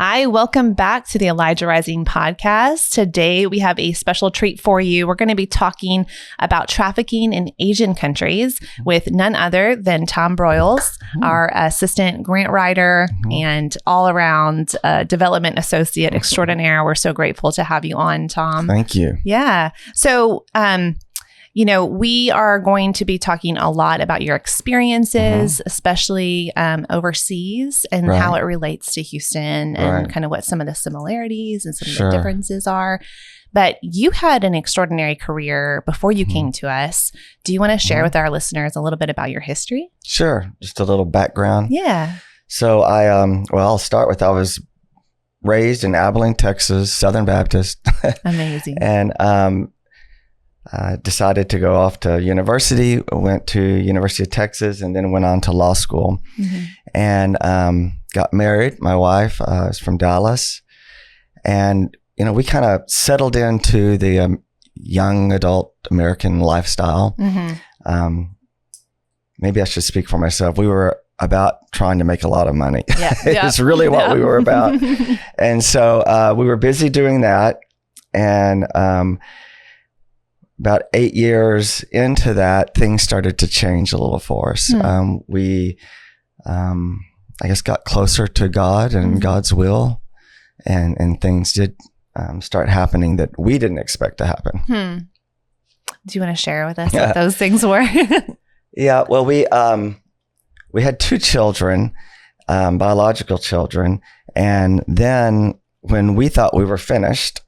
Hi, welcome back to the Elijah Rising podcast. Today we have a special treat for you. We're going to be talking about trafficking in Asian countries with none other than Tom Broyles, our assistant grant writer and all-around development associate extraordinaire. We're so grateful to have you on, Tom. Thank you. Yeah. So, we are going to be talking a lot about your experiences, especially overseas, and how it relates to Houston and kind of what some of the similarities and some of the differences are. But you had an extraordinary career before you came to us. Do you want to share with our listeners a little bit about your history? Sure. Just a little background. Yeah. So I'll start with, I was raised in Abilene, Texas, Southern Baptist. Amazing. And I decided to go off to university, went to University of Texas, and then went on to law school and got married. My wife is from Dallas. And, we kind of settled into the young adult American lifestyle. Maybe I should speak for myself. We were about trying to make a lot 'of money. Yeah. It's really what we were about. And so we were busy doing that. And about 8 years into that, things started to change a little for us. We, I guess, got closer to God and God's will, and things did start happening that we didn't expect to happen. Do you want to share with us what those things were? Yeah, well, we had 2 children, biological children, and then when we thought we were finished,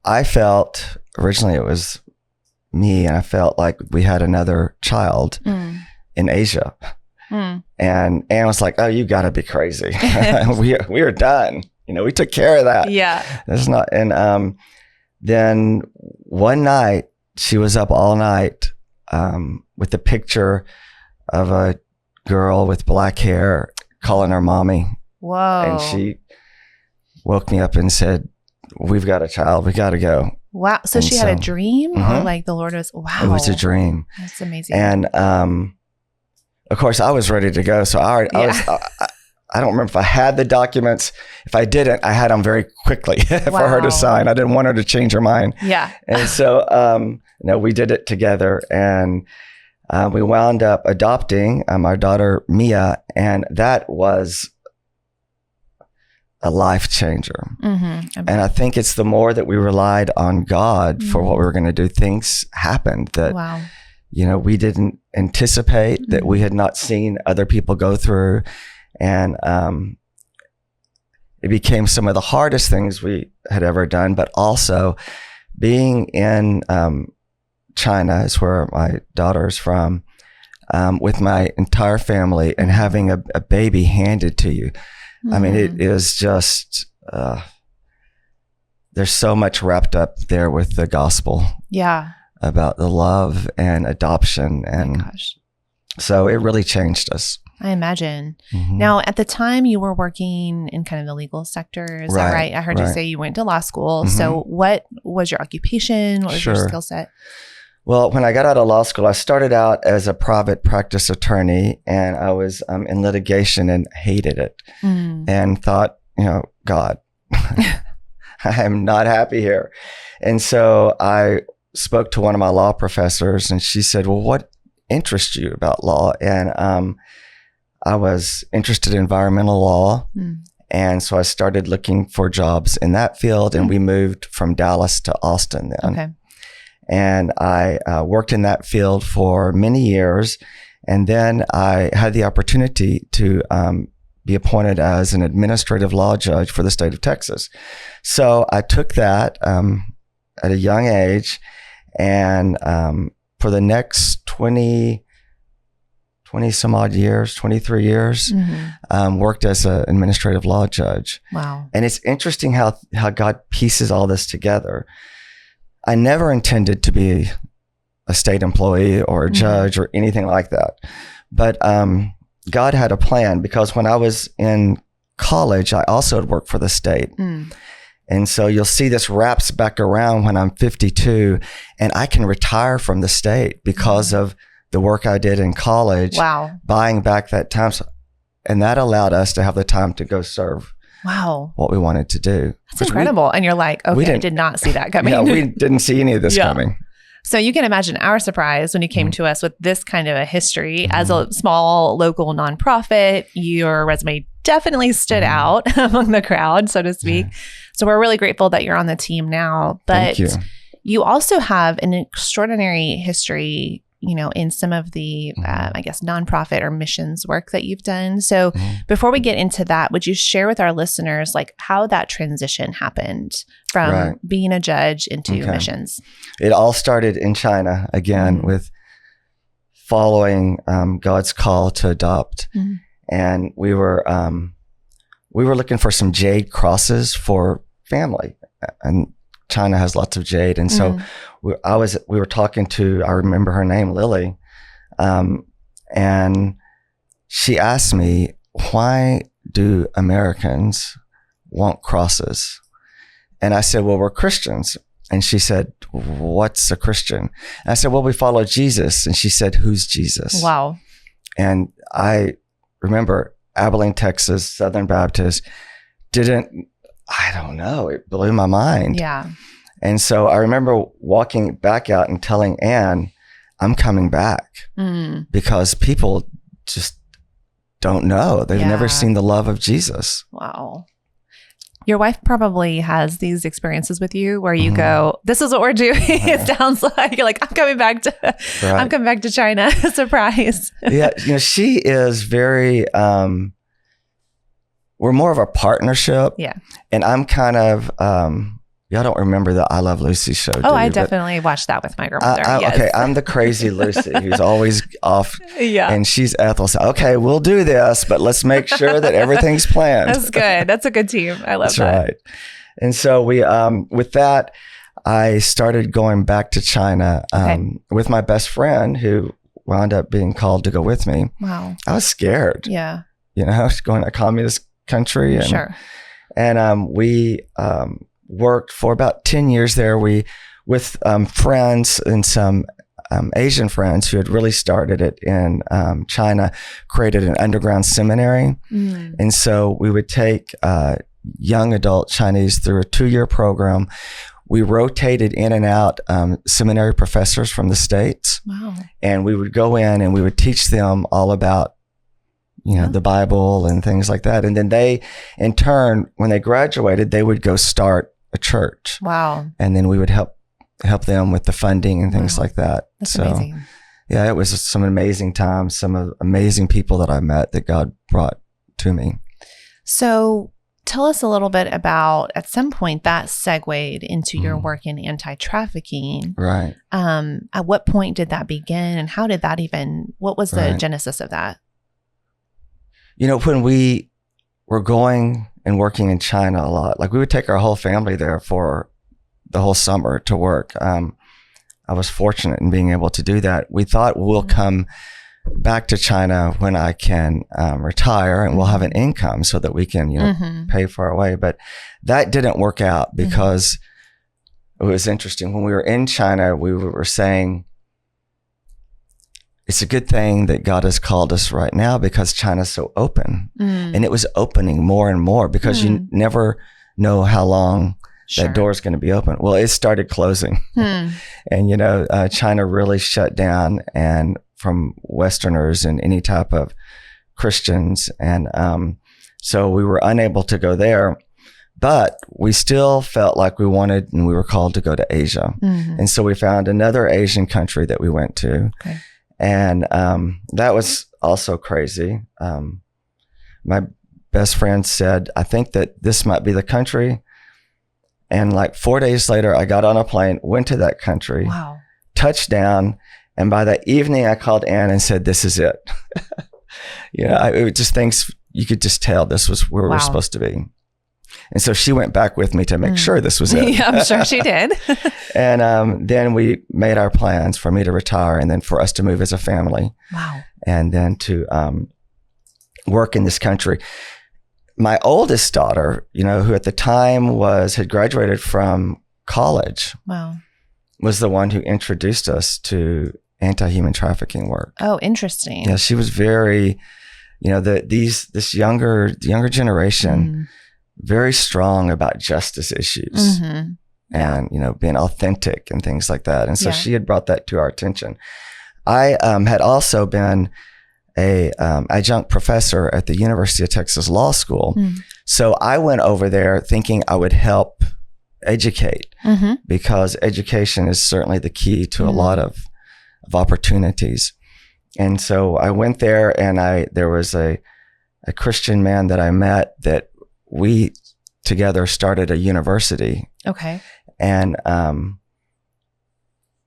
I felt, originally it was me, and I felt like we had another child in Asia. And Anne was like, "Oh, you got to be crazy. we are done. We took care of that." Yeah. It's not. And then one night, she was up all night with a picture of a girl with black hair calling her mommy. Whoa. And she woke me up and said, "We've got a child. We got to go." Wow. So she had a dream, or like the Lord was, wow. It was a dream. That's amazing. And of course, I was ready to go. So I don't remember if I had the documents. If I didn't, I had them very quickly for her to sign. I didn't want her to change her mind. Yeah. And so, we did it together, and we wound up adopting our daughter, Mia, and that was a life changer. And I think it's the more that we relied on God for what we were going to do, things happened that, we didn't anticipate, that we had not seen other people go through. And it became some of the hardest things we had ever done, but also being in China, is where my daughter's from, with my entire family, and having a baby handed to you. I mean, it is just, there's so much wrapped up there with the gospel. Yeah. About the love and adoption. And so it really changed us. I imagine. Now, at the time you were working in kind of the legal sector, is that right? I heard you say you went to law school. So what was your occupation? What was your skill set? Well, when I got out of law school, I started out as a private practice attorney, and I was in litigation and hated it and thought, God, I am not happy here. And so I spoke to one of my law professors, and she said, "Well, what interests you about law?" And I was interested in environmental law. And so I started looking for jobs in that field, and we moved from Dallas to Austin then. Okay. And I worked in that field for many years. And then I had the opportunity to be appointed as an administrative law judge for the state of Texas. So I took that at a young age, and for the next 20 some odd years, 23 years, worked as an administrative law judge. Wow. And it's interesting how God pieces all this together. I never intended to be a state employee or a judge or anything like that. But God had a plan, because when I was in college, I also had worked for the state. And so you'll see this wraps back around when I'm 52, and I can retire from the state because of the work I did in college, buying back that time. So And that allowed us to have the time to go serve. Wow. What we wanted to do. That's incredible. And you're like, okay, I did not see that coming. Yeah, we didn't see any of this coming. So you can imagine our surprise when you came to us with this kind of a history. As a small local nonprofit, your resume definitely stood out among the crowd, so to speak. Yeah. So we're really grateful that you're on the team now. But you also have an extraordinary history, you know, in some of the, I guess, nonprofit or missions work that you've done. So before we get into that, would you share with our listeners, like, how that transition happened from being a judge into missions? It all started in China, again, with following God's call to adopt. And we were looking for some jade crosses for family. And China has lots of jade. And so we were talking to, I remember her name, Lily. And she asked me, why do Americans want crosses? And I said, well, we're Christians. And she said, what's a Christian? And I said, well, we follow Jesus. And she said, who's Jesus? Wow. And I remember Abilene, Texas, Southern Baptist, I don't know. It blew my mind. Yeah. And so I remember walking back out and telling Ann, I'm coming back because people just don't know. They've never seen the love of Jesus. Wow. Your wife probably has these experiences with you where you go, this is what we're doing. It sounds like you're like, I'm coming back to China. Surprise. Yeah. You know, she is very, we're more of a partnership. Yeah. And I'm kind of, y'all don't remember the I Love Lucy show, Oh, I definitely watched that with my grandmother. Yes. Okay, I'm the crazy Lucy who's always off. Yeah. And she's Ethel. So, okay, we'll do this, but let's make sure that everything's planned. That's good. That's a good team. I love that. That's right. And so we, with that, I started going back to China with my best friend who wound up being called to go with me. Wow. I was scared. Yeah. You know, going to a communist country. And, sure. And we worked for about 10 years there. We, with friends and some Asian friends who had really started it in China, created an underground seminary. And so we would take young adult Chinese through a 2-year program. We rotated in and out seminary professors from the States. Wow. And we would go in and we would teach them all about, you know, the Bible and things like that. And then they, in turn, when they graduated, they would go start a church. Wow. And then we would help them with the funding and things like that. That's amazing. Yeah, it was some amazing times, some amazing people that I met that God brought to me. So tell us a little bit about, at some point, that segued into your work in anti-trafficking. Right. At what point did that begin, and how did that what was the genesis of that? You know, when we were going and working in China a lot, like we would take our whole family there for the whole summer to work. I was fortunate in being able to do that. We thought we'll come back to China when I can retire and we'll have an income so that we can, you know, pay for our way. But that didn't work out because it was interesting. When we were in China, we were saying, it's a good thing that God has called us right now because China's so open. And it was opening more and more because you never know how long that door is going to be open. Well, it started closing. And, you know, China really shut down and from Westerners and any type of Christians. And so we were unable to go there. But we still felt like we wanted and we were called to go to Asia. And so we found another Asian country that we went to. Okay. And that was also crazy. My best friend said, I think that this might be the country. And like 4 days later, I got on a plane, went to that country, touched down. And by that evening, I called Ann and said, this is it. You know, it just things, you could just tell this was where we were supposed to be. And so she went back with me to make sure this was it. Yeah, I'm sure she did. And then we made our plans for me to retire and then for us to move as a family. Wow. And then to work in this country. My oldest daughter, you know, who at the time had graduated from college, was the one who introduced us to anti-human trafficking work. Oh, interesting. Yeah, she was very this younger generation, very strong about justice issues and, being authentic and things like that. And so she had brought that to our attention. I had also been a adjunct professor at the University of Texas Law School. So I went over there thinking I would help educate because education is certainly the key to a lot of opportunities. And so I went there, and there was a Christian man that I met that we together started a university. Okay. And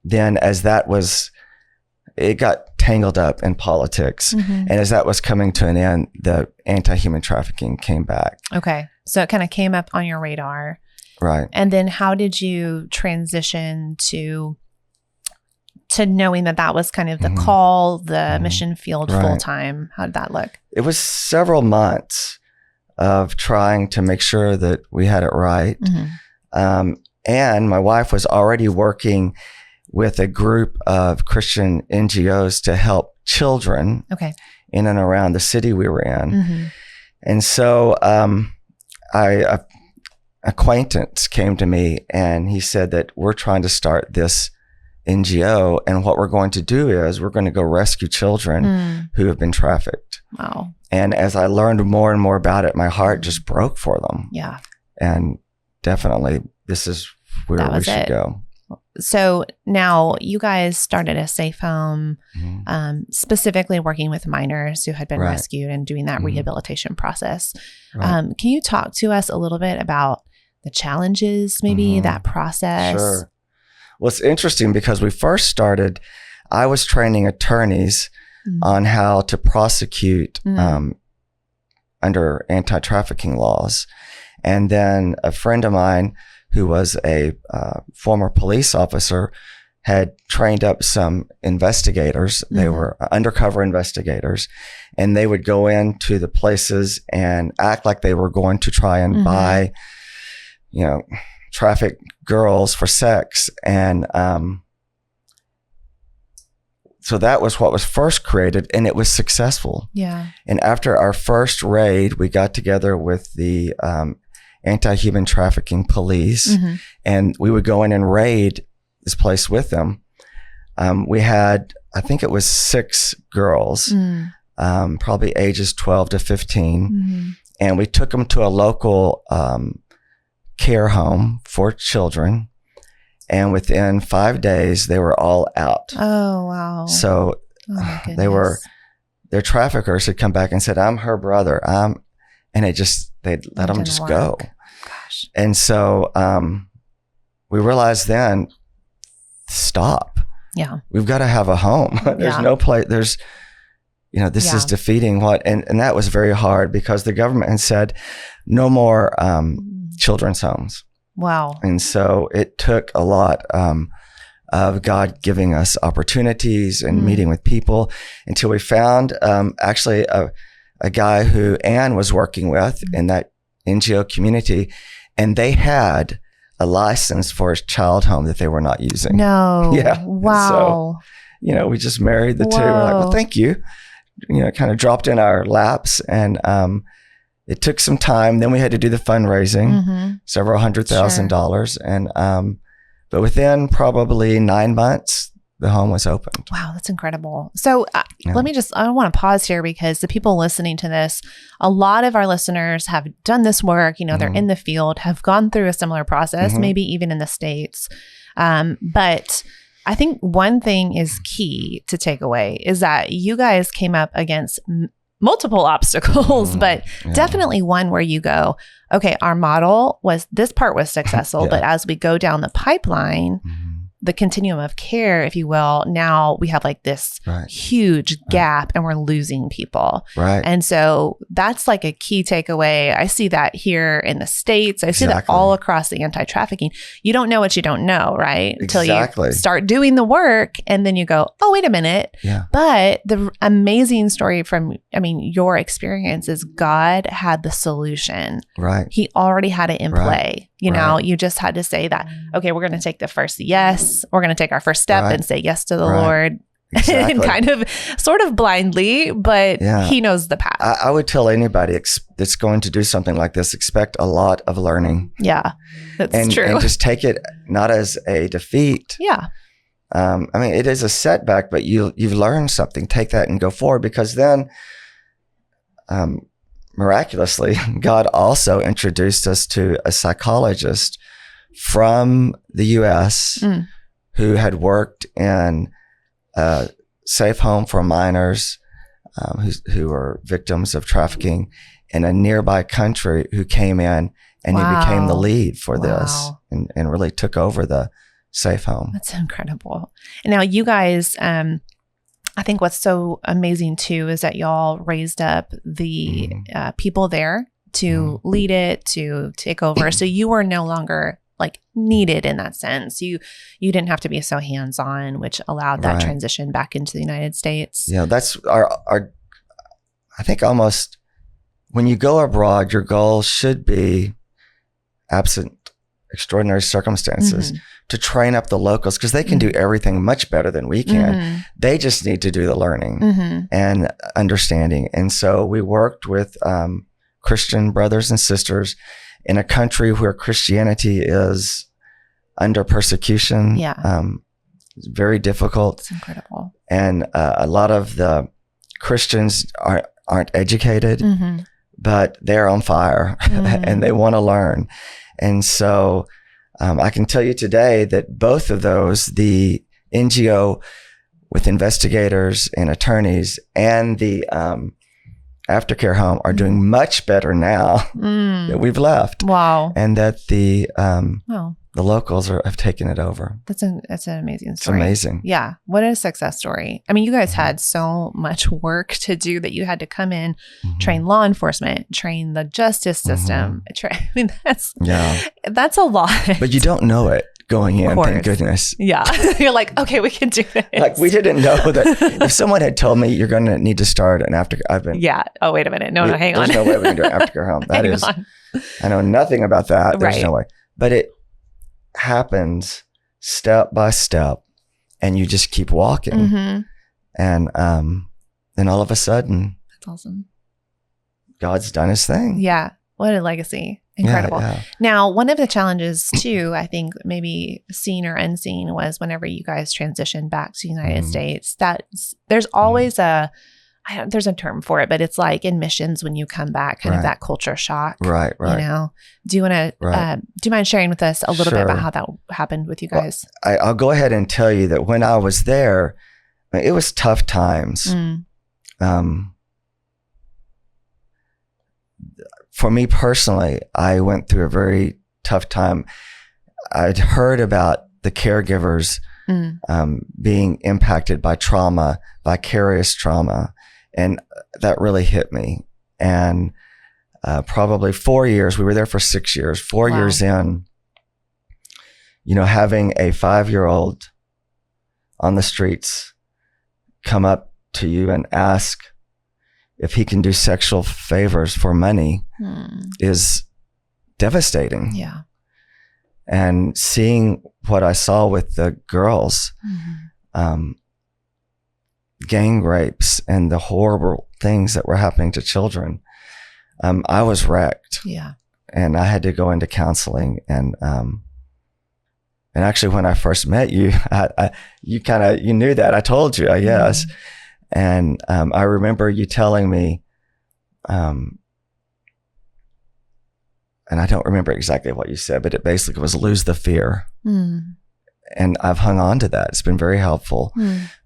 then it got tangled up in politics. And as that was coming to an end, the anti-human trafficking came back. Okay. So it kind of came up on your radar. Right. And then how did you transition to knowing that was kind of the call, the mission field full time? How did that look? It was several months of trying to make sure that we had it right. And my wife was already working with a group of Christian NGOs to help children in and around the city we were in. And so an acquaintance came to me, and he said that we're trying to start this NGO, and what we're going to do is we're going to go rescue children who have been trafficked. Wow. And as I learned more and more about it, my heart just broke for them. Yeah. And definitely this is where we should go. So now you guys started a safe home, specifically working with minors who had been rescued and doing that rehabilitation process. Can you talk to us a little bit about the challenges, maybe that process? Sure. Well, it's interesting because we first started, I was training attorneys on how to prosecute under anti-trafficking laws. And then a friend of mine who was a former police officer had trained up some investigators. They were undercover investigators, and they would go into the places and act like they were going to try and buy, traffic girls for sex. And so that was what was first created, and it was successful. Yeah. And after our first raid, we got together with the anti-human trafficking police, and we would go in and raid this place with them. We had, I think it was 6 girls, probably ages 12 to 15. And we took them to a local care home for children. And within 5 days, they were all out. Oh, wow. So their traffickers had come back and said, I'm her brother. And they'd let them just go. Gosh. And so we realized then, stop. Yeah. We've got to have a home. There's no place. This is defeating and that was very hard because the government had said no more children's homes. Wow. And so it took a lot of God giving us opportunities and meeting with people until we found actually a guy who Ann was working with in that NGO community, and they had a license for a child home that they were not using. No. Yeah. Wow. So, we just married the two. We're like, well, thank you. Kind of dropped in our laps, and it took some time. Then we had to do the fundraising, several $100,000. And, but within probably 9 months, the home was opened. Wow, that's incredible. So let me I want to pause here because the people listening to this, a lot of our listeners have done this work. They're in the field, have gone through a similar process, maybe even in the States. But I think one thing is key to take away is that you guys came up against multiple obstacles, but definitely one where you go, okay, our model this part was successful, but as we go down the pipeline, the continuum of care, if you will, now we have like this huge gap and we're losing people. Right. And so that's like a key takeaway. I see that here in the States. I see that all across the anti-trafficking. You don't know what you don't know, right? Until you start doing the work and then you go, oh, wait a minute. Yeah. But the amazing story from, your experience is God had the solution. Right. He already had it in play. You just had to say that, okay, we're going to take the first yes. We're going to take our first step and say yes to the Lord. Exactly. and kind of sort of blindly, but he knows the path. I would tell anybody that's going to do something like this, expect a lot of learning. Yeah, that's true. And just take it not as a defeat. Yeah. I mean, it is a setback, but you've learned something. Take that and go forward, because then miraculously, God also introduced us to a psychologist from the U.S. Who had worked in a safe home for minors who were victims of trafficking in a nearby country, who came in and he became the lead for this and really took over the safe home. That's incredible. And now you guys, I think what's so amazing too is that y'all raised up the people there to lead it, to take over. So you were no longer like needed in that sense. You didn't have to be so hands-on, which allowed that transition back into the United States. Yeah, that's our I think almost when you go abroad, your goal should be, absent extraordinary circumstances, to train up the locals, because they can do everything much better than we can. They just need to do the learning and understanding. And so we worked with Christian brothers and sisters in a country where Christianity is under persecution. It's very difficult. It's incredible. And a lot of the Christians aren't educated, but they're on fire and they want to learn. And so I can tell you today that both of those, the NGO with investigators and attorneys and the aftercare home, are doing much better now that we've left. And that the locals have taken it over. That's an amazing story. It's amazing. Yeah. What a success story. I mean, you guys had so much work to do that you had to come in, train law enforcement, train the justice system. I mean, that's a lot. But you don't know it going in, thank goodness. Yeah. You're like, okay, we can do this. Like, we didn't know that. If someone had told me you're going to need to start an aftercare, oh, wait a minute. No, hang on. There's no way we can do an aftercare home. That is, I know nothing about that. There's no way. But it happens step by step, and you just keep walking. And then all of a sudden, that's awesome. God's done his thing. Yeah. What a legacy. Incredible. Now, one of the challenges too, I think maybe seen or unseen, was whenever you guys transitioned back to the United States, that there's always there's a term for it, but it's like in missions when you come back, kind of that culture shock. Right. You know, do you want to, do you mind sharing with us a little bit about how that happened with you guys? Well, I'll go ahead and tell you that when I was there, it was tough times. For me personally, I went through a very tough time. I'd heard about the caregivers being impacted by trauma, vicarious trauma, and that really hit me. And probably 4 years, we were there for 6 years, 4 years in, you know, having a 5-year-old on the streets come up to you and ask if he can do sexual favors for money is devastating. Yeah. And seeing what I saw with the girls, gang rapes and the horrible things that were happening to children, I was wrecked. Yeah. And I had to go into counseling. And actually, when I first met you, you knew that. I told you, yes. And I remember you telling me, and I don't remember exactly what you said, but it basically was lose the fear. And I've hung on to that. It's been very helpful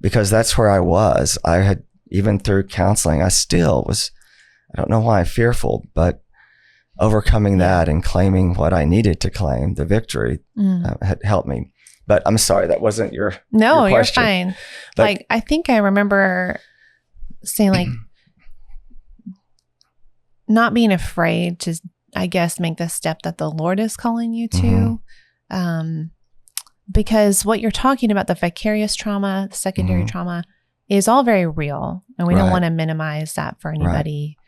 because that's where I was. I had, even through counseling, I still was, I don't know why, fearful, but overcoming that and claiming what I needed to claim, the victory, had helped me. But I'm sorry, that wasn't your No, your question. You're fine. But, like, I think I remember saying, like, not being afraid to, I guess, make the step that the Lord is calling you to. Because what you're talking about, the vicarious trauma, the secondary trauma, is all very real. And we don't want to minimize that for anybody.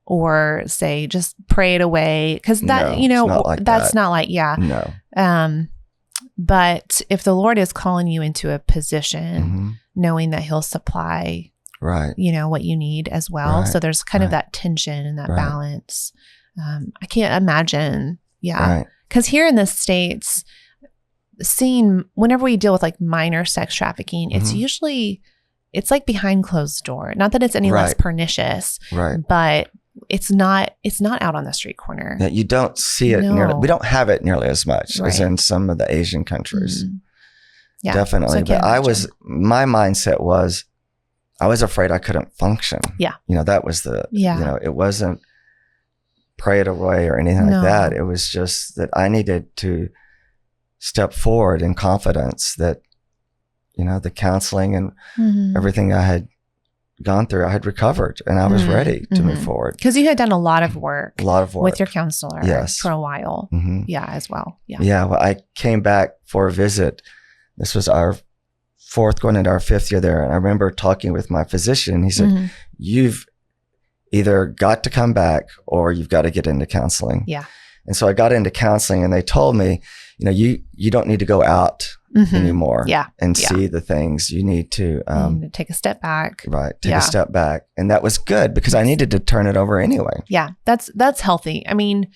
Or say, just pray it away. Because that, that's not like, No. But if the Lord is calling you into a position, knowing that he'll supply, right, what you need as well. Right. So there's kind of Right. that tension and that Right. balance. I can't imagine. Yeah. Right. Because here in the States, whenever we deal with like minor sex trafficking, it's Mhm. usually, it's like behind closed door. Not that it's any less Right. pernicious, Right. but it's not out on the street corner. Yeah, you don't see it No. nearly. We don't have it nearly as much as Right. in some of the Asian countries. Mhm. Yeah. Definitely. So I can't But my mindset was, I was afraid I couldn't function. Yeah. That was Yeah. it wasn't pray it away or anything No. like that. It was just that I needed to step forward in confidence that, the counseling and Mhm. everything I had gone through, I had recovered and I was Mhm. ready to move Mhm. forward. Because you had done a lot of work A lot of work. with your counselor Yes. for a while. Mhm. Yeah, as well. Yeah. Yeah. Well, I came back for a visit. This was our fourth, going into our fifth year there. And I remember talking with my physician. He said, Mhm. you've either got to come back or you've got to get into counseling. Yeah. And so I got into counseling and they told me, you don't need to go out Mhm. anymore Yeah. and Yeah. see the things. You need to, You need to take a step back. right, take Yeah. a step back. And that was good because I needed to turn it over anyway. Yeah, that's healthy. I mean,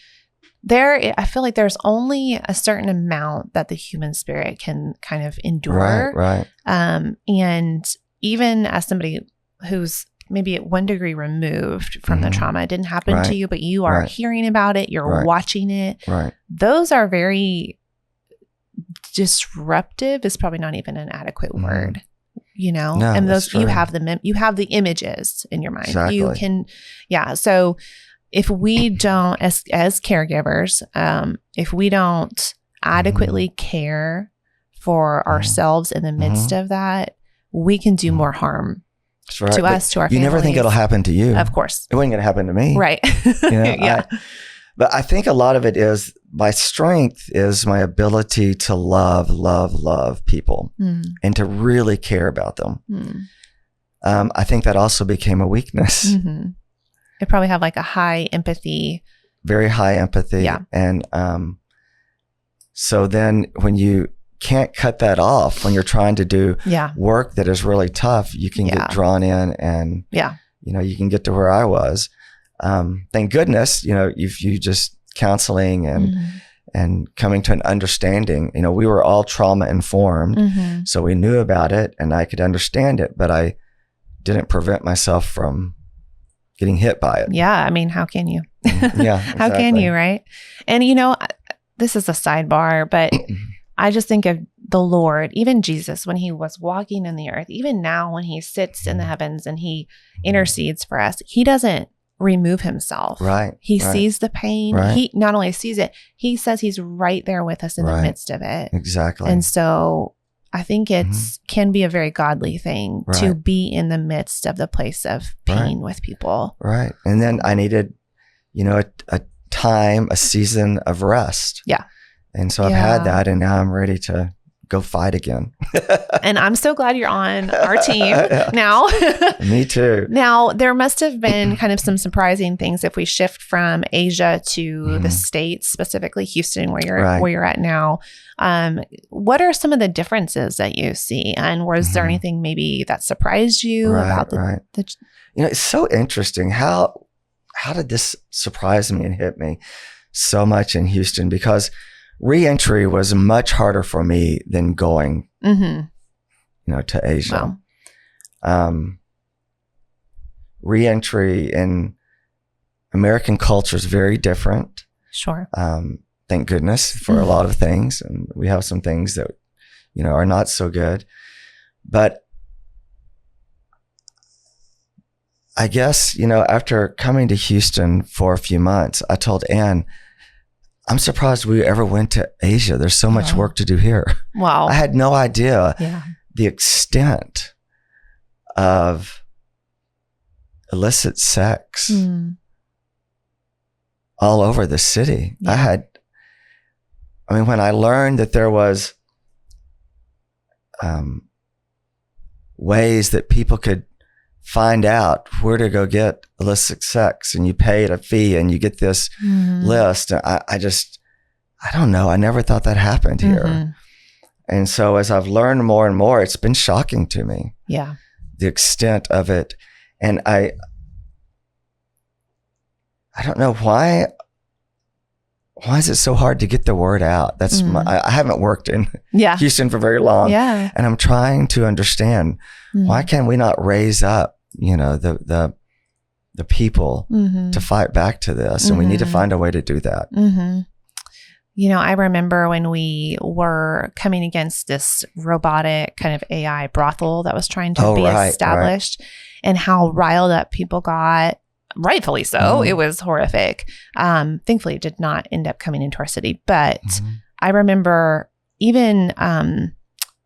I feel like there's only a certain amount that the human spirit can kind of endure. Right. And even as somebody who's maybe at one degree removed from the Mhm. trauma, it didn't happen Right. to you, but you are Right. hearing about it, you're Right. watching it. Right. Those are very disruptive, is probably not even an adequate Mhm. word. No, And that's those, you true. have the images in your mind. Exactly. You can, so if we don't, as caregivers, if we don't adequately care for ourselves in the midst of that, we can do more harm That's right. to But us, to our you families. never think it'll happen to you. Of course. It wasn't going to happen to me. Right. Yeah. But I think a lot of it is my strength is my ability to love people Mm, and to really care about them. mm, I think that also became a weakness. mhm. They probably have like a high empathy. Very high empathy. Yeah. And so then when you can't cut that off, when you're trying to do Yeah. work that is really tough, you can Yeah. get drawn in and, Yeah. you can get to where I was. Thank goodness, if you just counseling Mhm. and coming to an understanding, we were all trauma informed. Mhm. So we knew about it and I could understand it, but I didn't prevent myself from getting hit by it. Yeah. I mean, how can you? Yeah. How can exactly. you, right? And this is a sidebar, but I just think of the Lord, even Jesus, when he was walking in the earth, even now when he sits in the heavens and he intercedes for us, he doesn't remove himself. Right. He right, sees the pain. Right. He not only sees it, he says he's right there with us in the Right. midst of it. Exactly. And so I think it's can be a very godly thing to Right. be in the midst of the place of pain with people. Right. And then I needed, a time, a season of rest. Yeah. And so I've had that and now I'm ready to go fight again. And I'm so glad you're on our team now. Me too. Now, there must have been kind of some surprising things if we shift from Asia to the States, specifically Houston, where you're at now. What are some of the differences that you see? And was there anything maybe that surprised you about the it's so interesting. How did this surprise me and hit me so much in Houston? Because re-entry was much harder for me than going, to Asia. Wow. Re-entry in American culture is very different. Sure. Thank goodness for a lot of things. And we have some things that, are not so good. But I guess, after coming to Houston for a few months, I told Ann, I'm surprised we ever went to Asia. There's so much work to do here. Wow. I had no idea Yeah. the extent of illicit sex all over the city. Yeah. When I learned that there was ways that people could find out where to go get illicit sex and you pay a fee and you get this list. I don't know. I never thought that happened here. And so as I've learned more and more, it's been shocking to me. Yeah. The extent of it. And I don't know why is it so hard to get the word out? That's I haven't worked in Houston for very long. Yeah. And I'm trying to understand why can we not raise up, the people to fight back to this? And we need to find a way to do that. I remember when we were coming against this robotic kind of AI brothel that was trying to be established and how riled up people got. Rightfully so. It was horrific. Thankfully, it did not end up coming into our city. But I remember even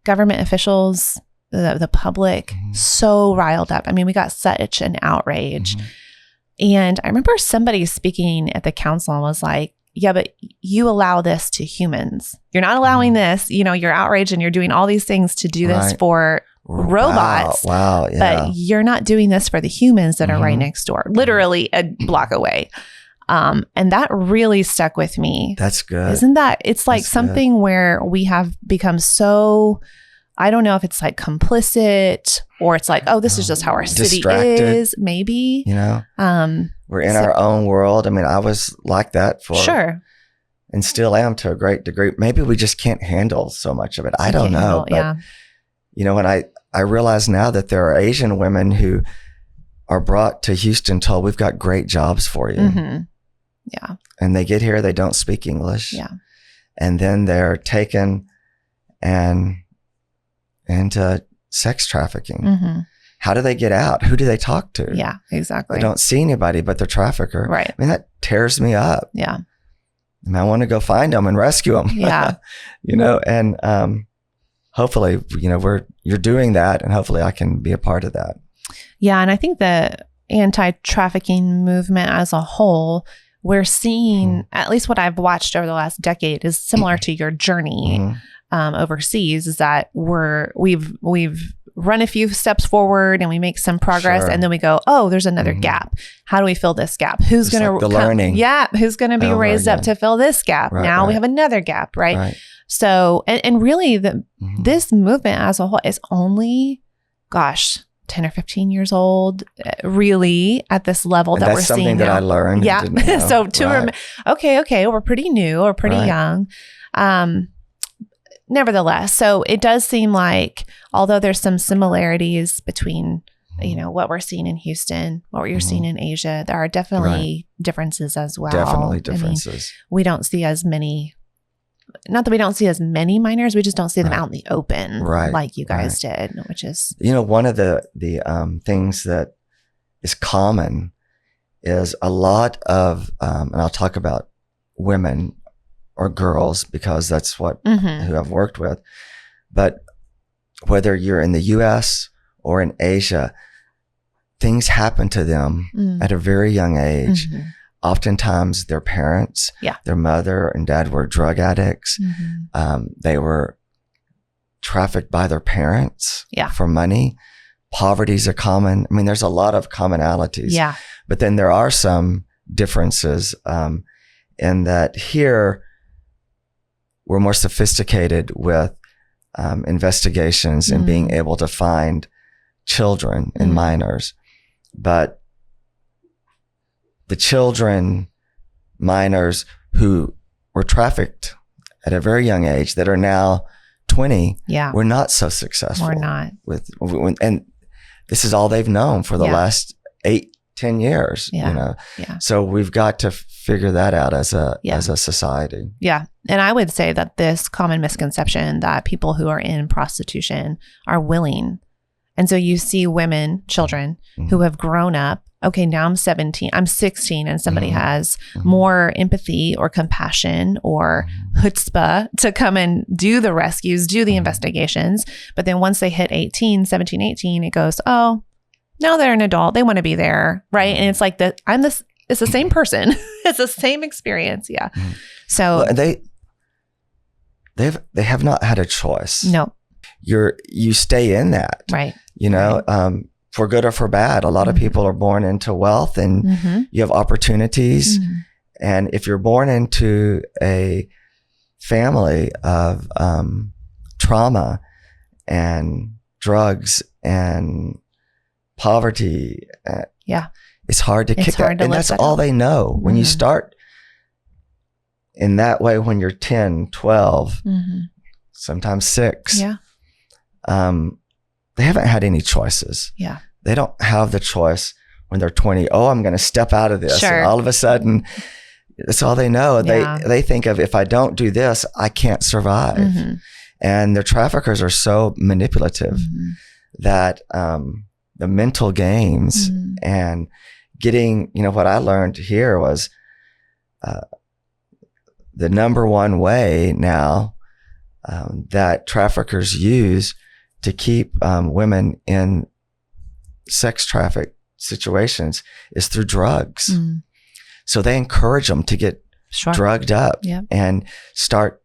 government officials, the public, so riled up. I mean, we got such an outrage. And I remember somebody speaking at the council and was like, yeah, but you allow this to humans. You're not allowing this. You're outraged and you're doing all these things to do this for robots. Wow. Yeah. But you're not doing this for the humans that are right next door, literally a block away. And that really stuck with me. That's good. Isn't that? It's like something where we have become so, I don't know if it's like complicit or it's like, oh, this is just how our city is, maybe. We're in our own world. I mean, I was like that and still am to a great degree. Maybe we just can't handle so much of it. I don't know. But, when I realize now that there are Asian women who are brought to Houston told, we've got great jobs for you. Yeah. And they get here, they don't speak English. Yeah. And then they're taken and into sex trafficking. How do they get out? Who do they talk to? Yeah, exactly. They don't see anybody but their trafficker. Right. I mean, that tears me up. Yeah. And I want to go find them and rescue them. Yeah. And hopefully, you're doing that, and hopefully I can be a part of that. Yeah. And I think the anti-trafficking movement as a whole, we're seeing, at least what I've watched over the last decade is similar to your journey overseas, is that we've run a few steps forward and we make some progress and then we go, oh, there's another gap. How do we fill this gap? Who's going to learning? Yeah. Who's going to be raised up to fill this gap? Now we have another gap. Right. So, and really this movement as a whole is only, 10 or 15 years old, really, at this level that we're seeing. That's something that I learned. Yeah. So okay, we're pretty new or pretty young. Nevertheless, so it does seem like, although there's some similarities between, what we're seeing in Houston, what you're seeing in Asia, there are definitely differences as well. Definitely differences. I mean, we don't see as many, not that we don't see as many minors, we just don't see them out in the open like you guys did, which is... one of the things that is common is a lot of, and I'll talk about women or girls because that's what who I've worked with. But whether you're in the US or in Asia, things happen to them at a very young age. Oftentimes their parents, their mother and dad were drug addicts. They were trafficked by their parents for money. Poverty's a common, there's a lot of commonalities. Yeah. But then there are some differences in that here, we're more sophisticated with investigations and being able to find children and minors. But the children, minors who were trafficked at a very young age that are now 20, were not so successful. We're not. And this is all they've known for the last 8-10 years. So we've got to figure that out as a society. Yeah. And I would say that this common misconception that people who are in prostitution are willing. And so you see women, children who have grown up. Okay, now I'm 17, I'm 16, and somebody has more empathy or compassion or chutzpah to come and do the rescues, do the investigations. But then once they hit 17, 18, it goes, oh, now they're an adult. They want to be there. Right. And it's like it's the same person. It's the same experience. Yeah. So they have not had a choice. No. You stay in that. Right. For good or for bad. A lot of people are born into wealth and you have opportunities. And if you're born into a family of trauma and drugs and poverty. It's hard to kick that. And that's all they know. When you start in that way, when you're 10, 12, sometimes 6, they haven't had any choices. They don't have the choice when they're 20. Oh, I'm going to step out of this. And all of a sudden, that's all they know. They think of, if I don't do this, I can't survive. And their traffickers are so manipulative that the mental games and getting, what I learned here was the number one way now that traffickers use to keep women in sex traffic situations is through drugs. So they encourage them to get drugged up and start,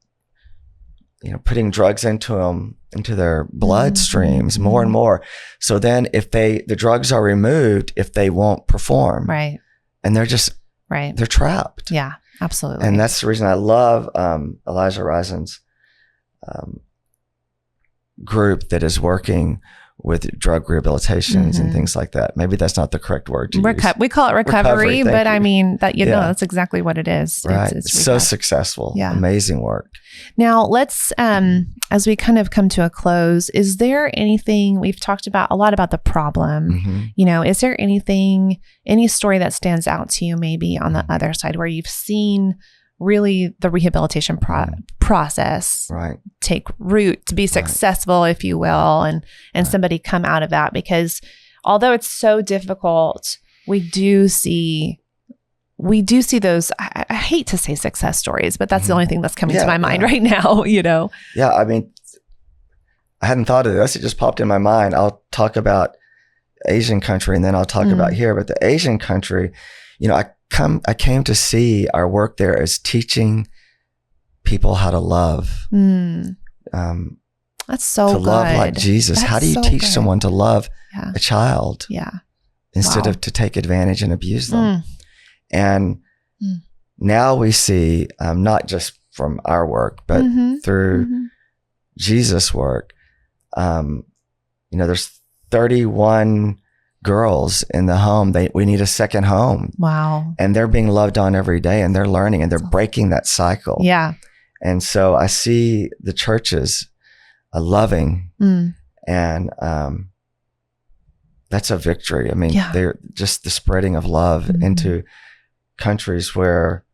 putting drugs into their bloodstreams more and more. So then if the drugs are removed, if they won't perform, and they're just, they're trapped. Yeah, absolutely. And that's the reason I love Elijah Risen's group that is working with drug rehabilitations and things like that. Maybe that's not the correct word to use. We call it recovery, but I mean that that's exactly what it is. Right. It's so successful. Yeah. Amazing work. Now let's, as we kind of come to a close, is there anything, we've talked about a lot about the problem, is there any story that stands out to you maybe on the other side where you've seen really the rehabilitation process take root to be successful, if you will, and somebody come out of that? Because although it's so difficult, we do see those, I hate to say success stories, but that's the only thing that's coming to my mind right now, Yeah, I mean, I hadn't thought of this. It just popped in my mind. I'll talk about Asian country and then I'll talk about here. But the Asian country, I came to see our work there as teaching people how to love. That's so good. To love like Jesus. How do you teach someone to love a child? Instead of to take advantage and abuse them. And now we see, not just from our work, but through Jesus' work, there's 31 girls in the home. We need a second home. Wow. And they're being loved on every day and they're learning and they're breaking that cycle. Yeah. And so I see the churches loving and that's a victory. I mean, they're just the spreading of love into countries where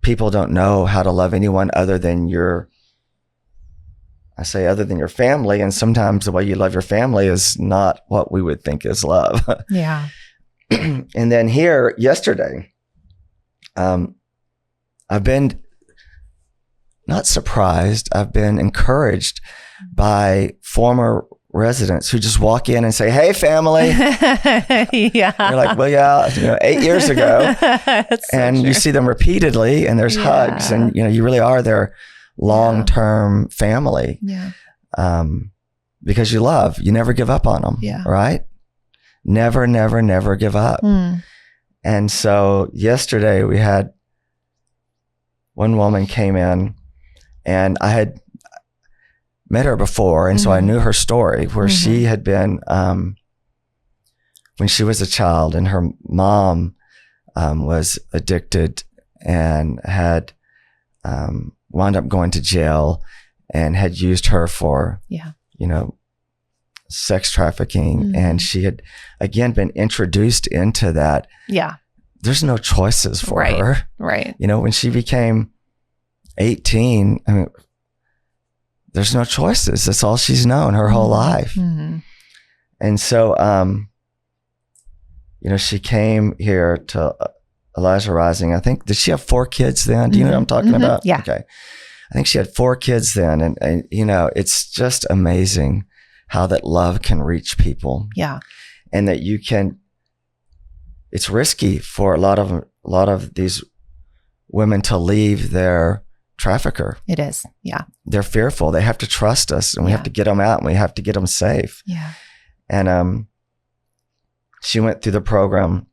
people don't know how to love anyone other than your family. And sometimes the way you love your family is not what we would think is love. Yeah. And then here yesterday, I've been not surprised. I've been encouraged by former residents who just walk in and say, "Hey, family." You're like, well, 8 years ago. And you see them repeatedly and there's hugs and, you really are their long-term family. Because you love, you never give up on them. Right? Never, never, never give up. And so yesterday we had one woman came in and I had met her before. And so I knew her story where she had been, when she was a child and her mom was addicted and had wound up going to jail and had used her for, sex trafficking. And she had, again, been introduced into that. There's no choices for her. Right. When she became 18, I mean, there's no choices. That's all she's known her whole life. And so, she came here to Elijah Rising. I think, did she have 4 kids then? Do you know what I'm talking about? Yeah. Okay. I think she had 4 kids then. And it's just amazing how that love can reach people. Yeah. And that it's risky for a lot of these women to leave their trafficker. It is. Yeah. They're fearful. They have to trust us and we have to get them out and we have to get them safe. Yeah. And she went through the program.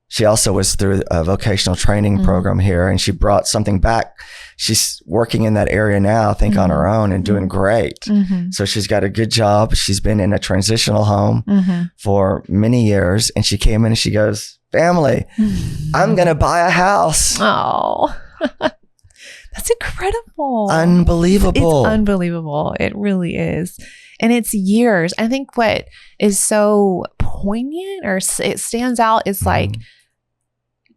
she also was through a vocational training program here, and she brought something back. She's working in that area now, I think on her own, and doing great. So she's got a good job. She's been in a transitional home for many years, and she came in and she goes, family, I'm going to buy a house. Oh, that's incredible. Unbelievable. It's unbelievable. It really is. And it's years. I think what is so poignant or it stands out is like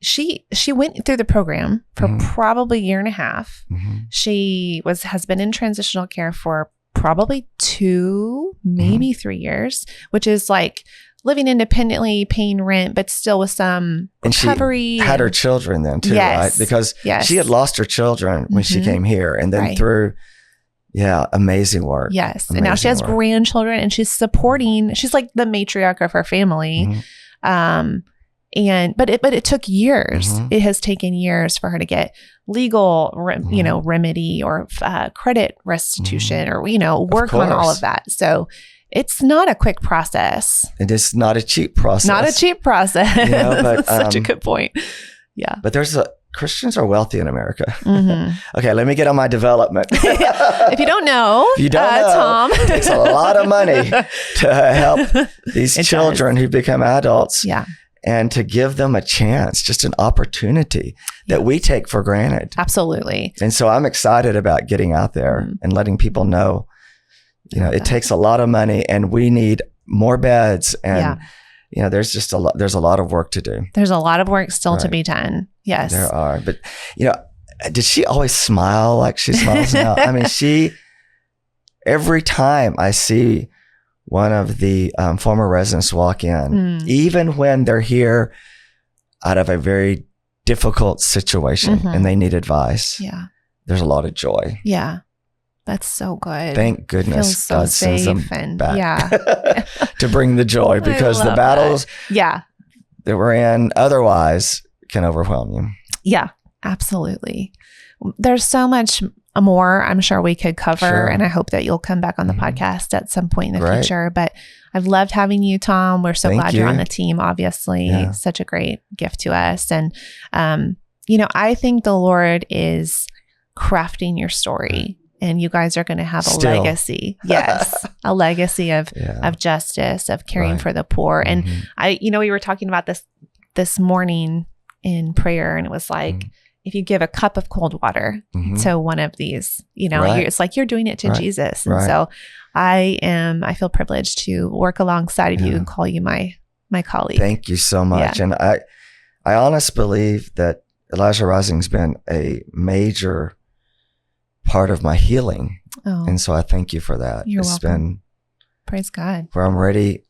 she went through the program for probably a year and a half. She has been in transitional care for probably 2, maybe 3 years, which is like living independently, paying rent, but still with some recovery. And she had her children then too, right? Because she had lost her children when she came here, and then through amazing work. Yes. Amazing and now she has grandchildren, and she's like the matriarch of her family. But it took years. It has taken years for her to get legal, remedy or credit restitution or, work on all of that. So it's not a quick process. It is not a cheap process. Not a cheap process. But, such a good point. Yeah. But Christians are wealthy in America. Okay, let me get on my development. If you don't know, Tom. It takes a lot of money to help these children who become adults. Yeah. And to give them a chance, just an opportunity that we take for granted. Absolutely. And so I'm excited about getting out there and letting people know, it takes a lot of money, and we need more beds. And, there's a lot of work to do. There's a lot of work still to be done. Yes. There are. But, did she always smile like she smiles now? I mean, every time I see one of the former residents walk in, even when they're here out of a very difficult situation and they need advice, there's a lot of joy. Yeah. That's so good. Thank goodness so God sends them back Yeah. to bring the joy, because the battles that we're in otherwise can overwhelm you. Yeah, absolutely. There's so much more I'm sure we could cover, and I hope that you'll come back on the podcast at some point in the future. But I've loved having you, Tom. We're so glad you're on the team, obviously. Such a great gift to us. And, I think the Lord is crafting your story, and you guys are going to have a legacy. Yes. A legacy of justice, of caring for the poor. And we were talking about this morning in prayer, and it was like, if you give a cup of cold water to one of these, it's like you're doing it to Jesus. And so I feel privileged to work alongside of you and call you my colleague. Thank you so much. And I honestly believe that Elijah Rising's been a major part of my healing. And so I thank you for that. You're welcome. Been praise God. Where I'm ready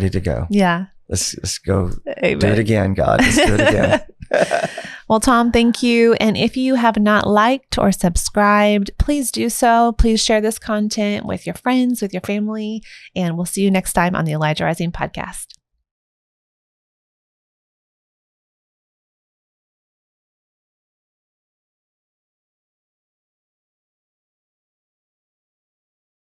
to go. Yeah. Let's go. Amen. Do it again, God. Let's do it again. Well, Tom, thank you. And if you have not liked or subscribed, please do so. Please share this content with your friends, with your family, and we'll see you next time on the Elijah Rising podcast.